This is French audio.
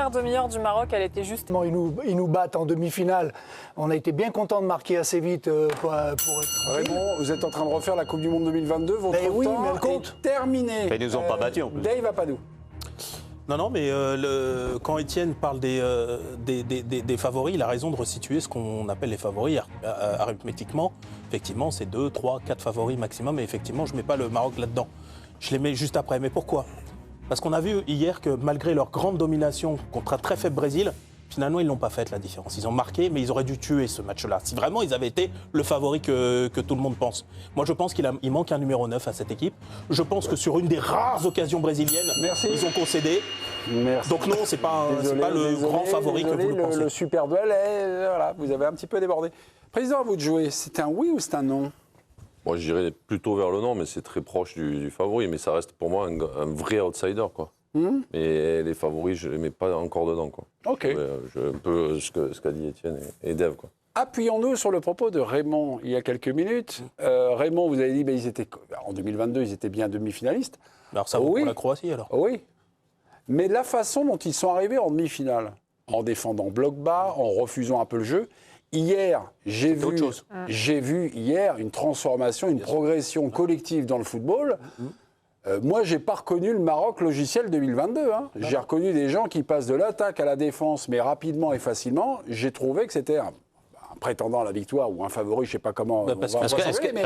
première demi-heure du Maroc, elle était juste... Ils nous battent en demi-finale. On a été bien contents de marquer assez vite pour être... Raymond, vous êtes en train de refaire la Coupe du Monde 2022. Votre oui, temps mais elle compte. est terminé. Ils nous ont pas battus en plus. Dave Apadou. Non, mais quand Étienne parle des favoris, il a raison de resituer ce qu'on appelle les favoris arithmétiquement. Effectivement, c'est 2, 3, 4 favoris maximum. Et effectivement, je ne mets pas le Maroc là-dedans. Je les mets juste après. Mais pourquoi ? Parce qu'on a vu hier que malgré leur grande domination contre un très faible Brésil, finalement, ils ne l'ont pas fait la différence. Ils ont marqué, mais ils auraient dû tuer ce match-là. Si vraiment ils avaient été le favori que tout le monde pense. Moi, je pense qu'il manque un numéro 9 à cette équipe. Je pense que sur une des rares occasions brésiliennes, ils ont concédé. Merci. Donc non, c'est pas le grand favori que vous le pensez. Le super duel, voilà, vous avez un petit peu débordé. Président, à vous de jouer. C'est un oui ou c'est un non ? Moi, je dirais plutôt vers le non, mais c'est très proche du favori. Mais ça reste pour moi un vrai outsider, quoi. Mais les favoris, je ne les mets pas encore dedans, quoi. Ok. Un peu ce qu'a dit Étienne et Dave, quoi. Appuyons-nous sur le propos de Raymond il y a quelques minutes. Raymond, vous avez dit en 2022, ils étaient bien demi-finalistes. Alors ça vaut pour la Croatie, alors ? Oui. Mais la façon dont ils sont arrivés en demi-finale, en défendant bloc bas, en refusant un peu le jeu, hier, j'ai vu hier une transformation, une progression collective dans le football. Moi, je n'ai pas reconnu le Maroc logiciel 2022. Hein. J'ai reconnu des gens qui passent de l'attaque à la défense, mais rapidement et facilement. J'ai trouvé que c'était un prétendant à la victoire ou un favori, je ne sais pas comment. Est-ce